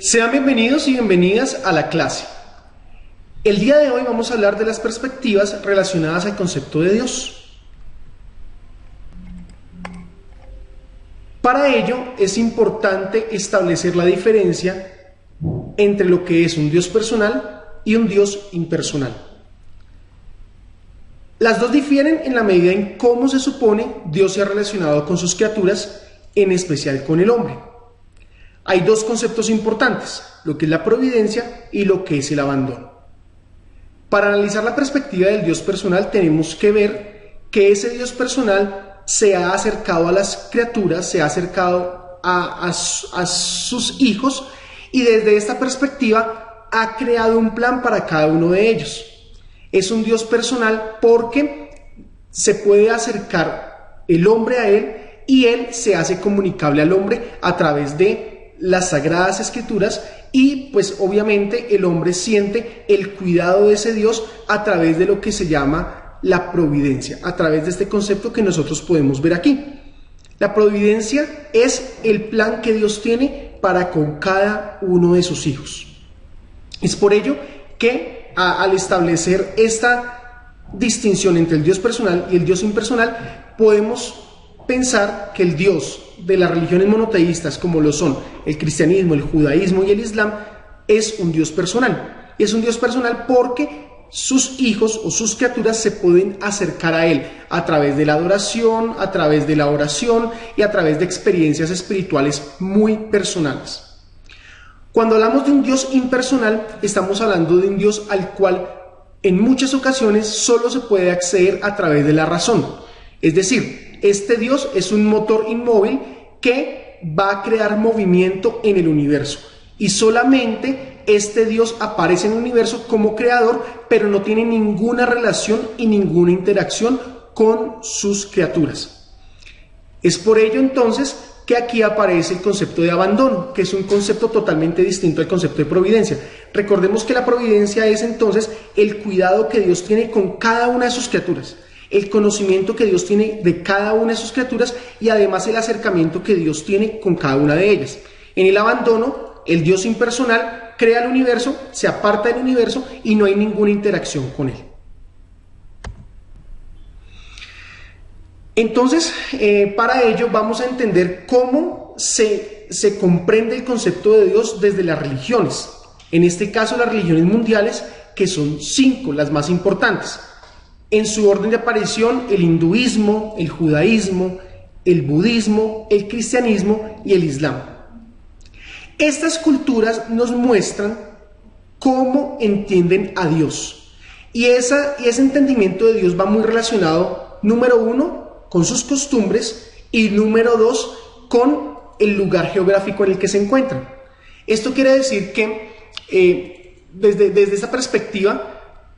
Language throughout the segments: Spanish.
Sean bienvenidos y bienvenidas a la clase. El día de hoy vamos a hablar de las perspectivas relacionadas al concepto de Dios. Para ello es importante establecer la diferencia entre lo que es un Dios personal y un Dios impersonal. Las dos difieren en la medida en cómo se supone Dios se ha relacionado con sus criaturas, en especial con el hombre. Hay dos conceptos importantes, lo que es la providencia y lo que es el abandono. Para analizar la perspectiva del Dios personal tenemos que ver que ese Dios personal se ha acercado a las criaturas, se ha acercado a sus hijos y desde esta perspectiva ha creado un plan para cada uno de ellos. Es un Dios personal porque se puede acercar el hombre a él y él se hace comunicable al hombre a través de las Sagradas Escrituras y pues obviamente el hombre siente el cuidado de ese Dios a través de lo que se llama la providencia, a través de este concepto que nosotros podemos ver aquí. La providencia es el plan que Dios tiene para con cada uno de sus hijos. Es por ello que al establecer esta distinción entre el Dios personal y el Dios impersonal, podemos pensar que el Dios de las religiones monoteístas, como lo son el cristianismo, el judaísmo y el islam, es un Dios personal. Es un Dios personal porque sus hijos o sus criaturas se pueden acercar a Él a través de la adoración, a través de la oración y a través de experiencias espirituales muy personales. Cuando hablamos de un Dios impersonal, estamos hablando de un Dios al cual en muchas ocasiones solo se puede acceder a través de la razón. Es decir, este Dios es un motor inmóvil que va a crear movimiento en el universo. Y solamente este Dios aparece en el universo como creador, pero no tiene ninguna relación y ninguna interacción con sus criaturas. Es por ello entonces que aquí aparece el concepto de abandono, que es un concepto totalmente distinto al concepto de providencia. Recordemos que la providencia es entonces el cuidado que Dios tiene con cada una de sus criaturas, el conocimiento que Dios tiene de cada una de sus criaturas y además el acercamiento que Dios tiene con cada una de ellas. En el abandono, el Dios impersonal crea el universo, se aparta del universo y no hay ninguna interacción con él. Entonces, para ello vamos a entender cómo se comprende el concepto de Dios desde las religiones. En este caso, las religiones mundiales, que son 5, las más importantes. En su orden de aparición, el hinduismo, el judaísmo, el budismo, el cristianismo y el islam. Estas culturas nos muestran cómo entienden a Dios. Y ese entendimiento de Dios va muy relacionado, número 1, con sus costumbres y número 2, con el lugar geográfico en el que se encuentran. Esto quiere decir que desde esa perspectiva,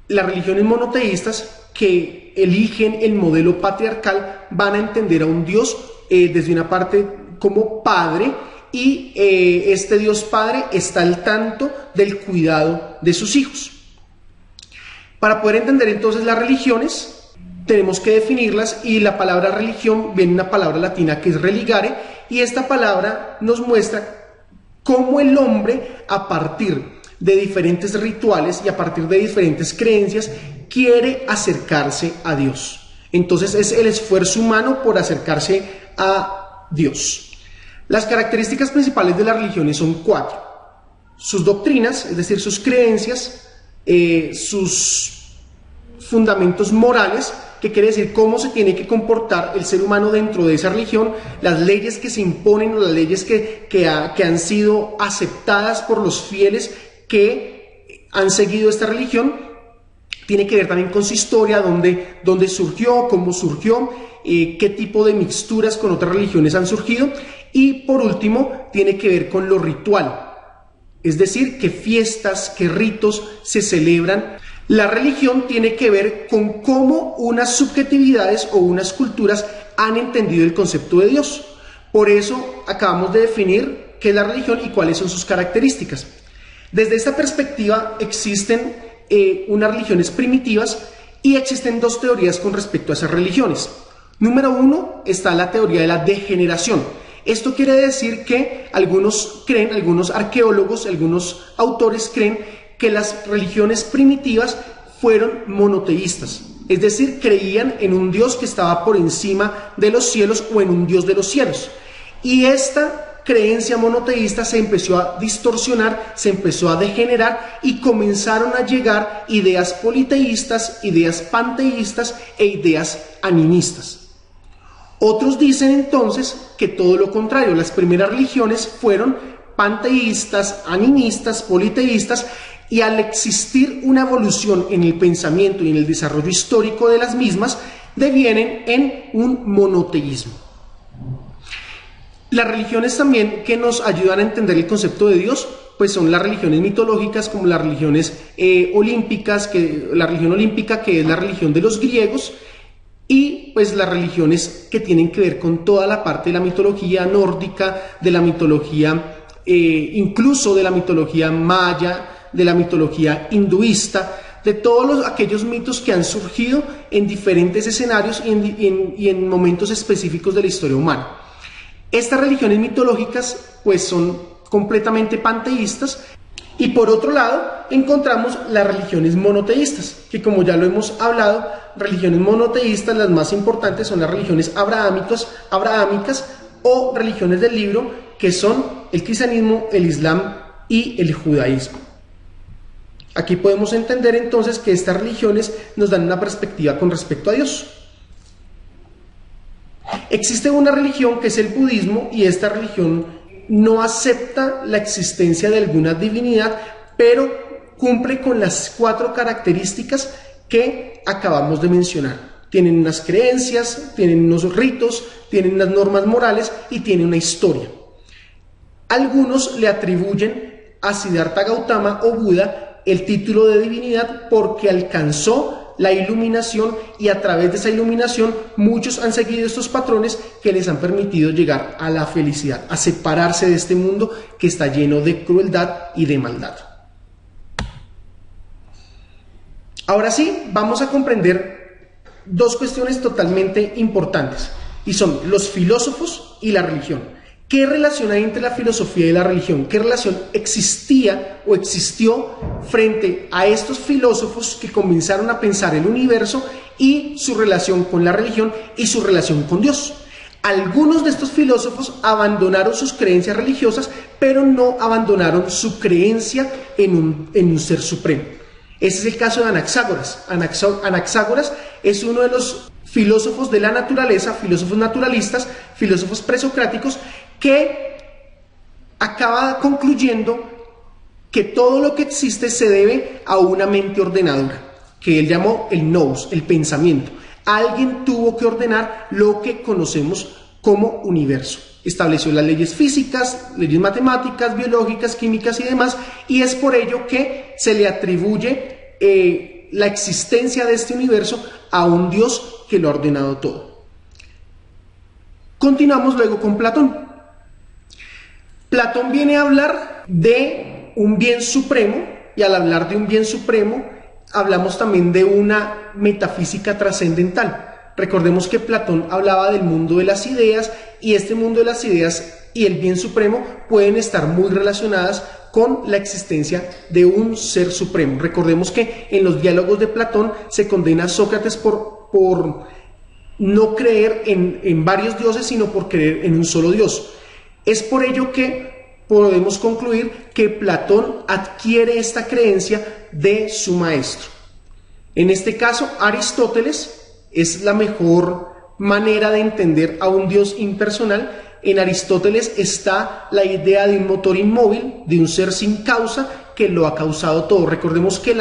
las religiones monoteístas que eligen el modelo patriarcal van a entender a un Dios desde una parte como Padre y este Dios Padre está al tanto del cuidado de sus hijos. Para poder entender entonces las religiones tenemos que definirlas y la palabra religión viene de una palabra latina que es religare y esta palabra nos muestra cómo el hombre a partir de diferentes rituales y a partir de diferentes creencias quiere acercarse a Dios. Entonces es el esfuerzo humano por acercarse a Dios. Las características principales de las religiones son 4. Sus doctrinas, es decir, sus creencias, sus fundamentos morales, que quiere decir cómo se tiene que comportar el ser humano dentro de esa religión, las leyes que se imponen o las leyes que han sido aceptadas por los fieles que han seguido esta religión. Tiene que ver también con su historia, dónde surgió, cómo surgió, qué tipo de mixturas con otras religiones han surgido. Y por último, tiene que ver con lo ritual, es decir, qué fiestas, qué ritos se celebran. La religión tiene que ver con cómo unas subjetividades o unas culturas han entendido el concepto de Dios. Por eso acabamos de definir qué es la religión y cuáles son sus características. Desde esta perspectiva existen unas religiones primitivas y existen 2 teorías con respecto a esas religiones. Número 1 está la teoría de la degeneración. Esto quiere decir que algunos creen, algunos arqueólogos, algunos autores creen que las religiones primitivas fueron monoteístas, es decir, creían en un Dios que estaba por encima de los cielos o en un Dios de los cielos. Y esta creencia monoteísta se empezó a distorsionar, se empezó a degenerar y comenzaron a llegar ideas politeístas, ideas panteístas e ideas animistas. Otros dicen entonces que todo lo contrario, las primeras religiones fueron panteístas, animistas, politeístas, y al existir una evolución en el pensamiento y en el desarrollo histórico de las mismas, devienen en un monoteísmo. Las religiones también que nos ayudan a entender el concepto de Dios, pues son las religiones mitológicas, como las religiones olímpicas, la religión olímpica, que es la religión de los griegos, y pues las religiones que tienen que ver con toda la parte de la mitología nórdica, de la mitología, incluso de la mitología maya, de la mitología hinduista, de todos aquellos mitos que han surgido en diferentes escenarios y en momentos específicos de la historia humana. Estas religiones mitológicas pues son completamente panteístas, y por otro lado encontramos las religiones monoteístas, que como ya lo hemos hablado, religiones monoteístas, las más importantes son las religiones abrahámicas o religiones del libro, que son el cristianismo, el islam y el judaísmo. Aquí podemos entender entonces que estas religiones nos dan una perspectiva con respecto a Dios. Existe una religión que es el budismo, y esta religión no acepta la existencia de alguna divinidad, pero cumple con las 4 características que acabamos de mencionar. Tienen unas creencias, tienen unos ritos, tienen unas normas morales y tienen una historia. Algunos le atribuyen a Siddhartha Gautama o Buda el título de divinidad porque alcanzó la iluminación, y a través de esa iluminación muchos han seguido estos patrones que les han permitido llegar a la felicidad, a separarse de este mundo que está lleno de crueldad y de maldad. Ahora sí, vamos a comprender 2 cuestiones totalmente importantes, y son los filósofos y la religión. ¿Qué relación hay entre la filosofía y la religión? ¿Qué relación existía o existió frente a estos filósofos que comenzaron a pensar el universo y su relación con la religión y su relación con Dios? Algunos de estos filósofos abandonaron sus creencias religiosas, pero no abandonaron su creencia en un ser supremo. Ese es el caso de Anaxágoras. Anaxágoras es uno de los filósofos de la naturaleza, filósofos naturalistas, filósofos presocráticos, que acaba concluyendo que todo lo que existe se debe a una mente ordenadora, que él llamó el nous, el pensamiento. Alguien tuvo que ordenar lo que conocemos como universo. Estableció las leyes físicas, leyes matemáticas, biológicas, químicas y demás, y es por ello que se le atribuye la existencia de este universo a un Dios que lo ha ordenado todo. Continuamos luego con Platón. Platón viene a hablar de un bien supremo, y al hablar de un bien supremo hablamos también de una metafísica trascendental. Recordemos que Platón hablaba del mundo de las ideas, y este mundo de las ideas y el bien supremo pueden estar muy relacionadas con la existencia de un ser supremo. Recordemos que en los diálogos de Platón se condena a Sócrates por no creer en varios dioses, sino por creer en un solo Dios. Es por ello que podemos concluir que Platón adquiere esta creencia de su maestro. En este caso, Aristóteles es la mejor manera de entender a un Dios impersonal. En Aristóteles está la idea de un motor inmóvil, de un ser sin causa que lo ha causado todo. Recordemos que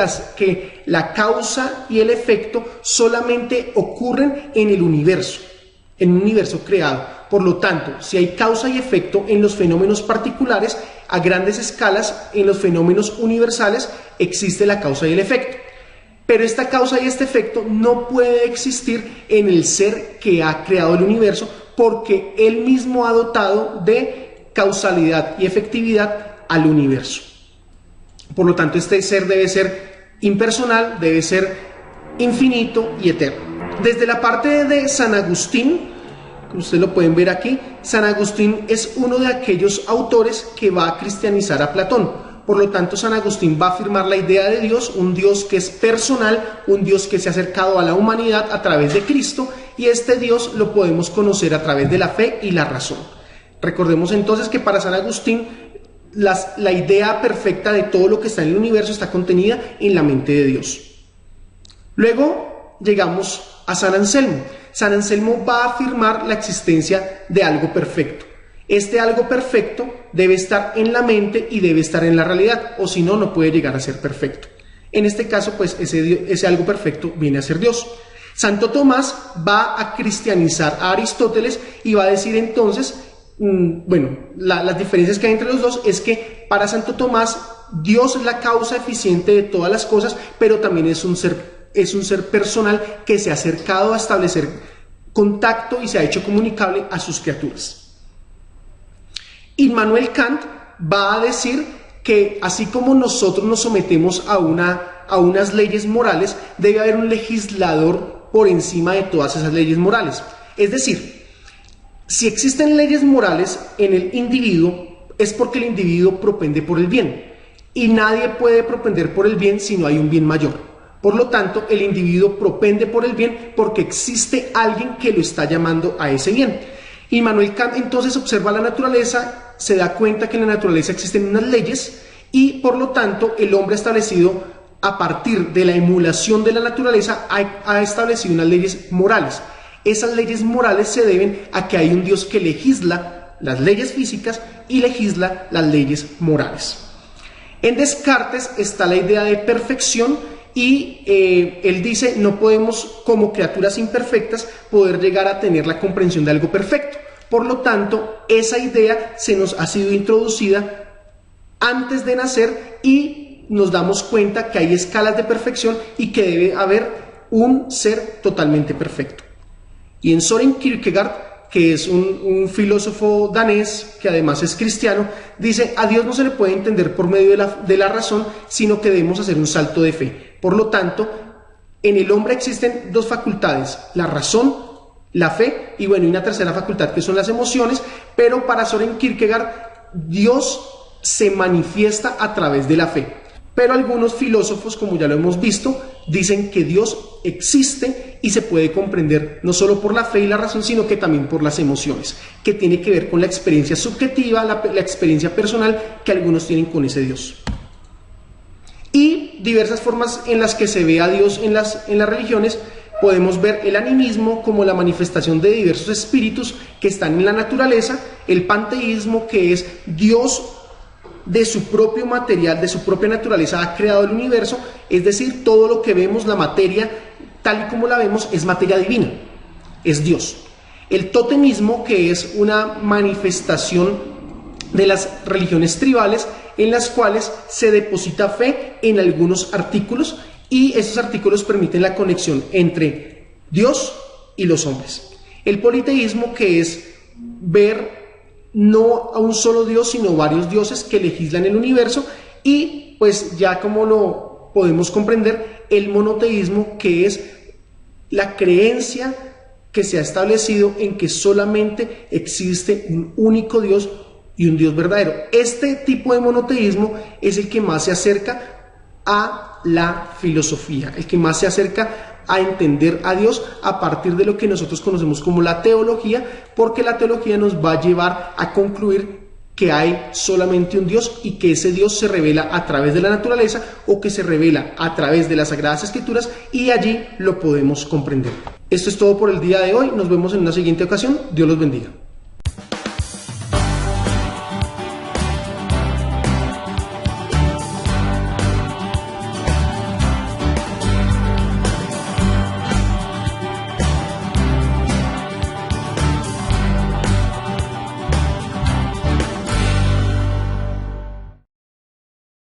la causa y el efecto solamente ocurren en el universo, en un universo creado. Por lo tanto, si hay causa y efecto en los fenómenos particulares, a grandes escalas, en los fenómenos universales, existe la causa y el efecto. Pero esta causa y este efecto no puede existir en el ser que ha creado el universo, porque él mismo ha dotado de causalidad y efectividad al universo. Por lo tanto, este ser debe ser impersonal, debe ser infinito y eterno. Desde la parte de San Agustín, como ustedes lo pueden ver aquí, San Agustín es uno de aquellos autores que va a cristianizar a Platón. Por lo tanto, San Agustín va a afirmar la idea de Dios, un Dios que es personal, un Dios que se ha acercado a la humanidad a través de Cristo, y este Dios lo podemos conocer a través de la fe y la razón. Recordemos entonces que para San Agustín la idea perfecta de todo lo que está en el universo está contenida en la mente de Dios. Luego llegamos a San Anselmo. San Anselmo va a afirmar la existencia de algo perfecto. Este algo perfecto debe estar en la mente y debe estar en la realidad, o si no, no puede llegar a ser perfecto. En este caso, pues ese algo perfecto viene a ser Dios. Santo Tomás va a cristianizar a Aristóteles y va a decir entonces, las diferencias que hay entre los dos es que para Santo Tomás Dios es la causa eficiente de todas las cosas, pero también es un ser personal que se ha acercado a establecer contacto y se ha hecho comunicable a sus criaturas. Immanuel Kant va a decir que así como nosotros nos sometemos a unas leyes morales, debe haber un legislador por encima de todas esas leyes morales. Es decir, si existen leyes morales en el individuo, es porque el individuo propende por el bien, y nadie puede propender por el bien si no hay un bien mayor. Por lo tanto, el individuo propende por el bien porque existe alguien que lo está llamando a ese bien. Immanuel Kant entonces observa la naturaleza, se da cuenta que en la naturaleza existen unas leyes y por lo tanto el hombre ha establecido, a partir de la emulación de la naturaleza, ha establecido unas leyes morales. Esas leyes morales se deben a que hay un Dios que legisla las leyes físicas y legisla las leyes morales. En Descartes está la idea de perfección y él dice, no podemos como criaturas imperfectas poder llegar a tener la comprensión de algo perfecto. Por lo tanto, esa idea se nos ha sido introducida antes de nacer y nos damos cuenta que hay escalas de perfección y que debe haber un ser totalmente perfecto. Y en Søren Kierkegaard, que es un filósofo danés que además es cristiano, dice, a Dios no se le puede entender por medio de la razón, sino que debemos hacer un salto de fe. Por lo tanto, en el hombre existen dos facultades, la razón, la fe y una tercera facultad que son las emociones, pero para Søren Kierkegaard Dios se manifiesta a través de la fe. Pero algunos filósofos, como ya lo hemos visto, dicen que Dios existe y se puede comprender no solo por la fe y la razón, sino que también por las emociones, que tiene que ver con la experiencia subjetiva, la experiencia personal que algunos tienen con ese Dios. Y diversas formas en las que se ve a Dios en las religiones. Podemos ver el animismo como la manifestación de diversos espíritus que están en la naturaleza, el panteísmo, que es Dios de su propio material, de su propia naturaleza ha creado el universo, es decir, todo lo que vemos, la materia tal y como la vemos, es materia divina, es Dios. El totemismo, que es una manifestación de las religiones tribales en las cuales se deposita fe en algunos artículos y esos artículos permiten la conexión entre Dios y los hombres. El politeísmo, que es ver no a un solo Dios, sino varios dioses que legislan el universo, y pues ya como lo podemos comprender, el monoteísmo, que es la creencia que se ha establecido en que solamente existe un único Dios y un Dios verdadero. Este tipo de monoteísmo es el que más se acerca a la filosofía, el que más se acerca a entender a Dios a partir de lo que nosotros conocemos como la teología, porque la teología nos va a llevar a concluir que hay solamente un Dios y que ese Dios se revela a través de la naturaleza o que se revela a través de las Sagradas Escrituras y allí lo podemos comprender. Esto es todo por el día de hoy, nos vemos en una siguiente ocasión, Dios los bendiga.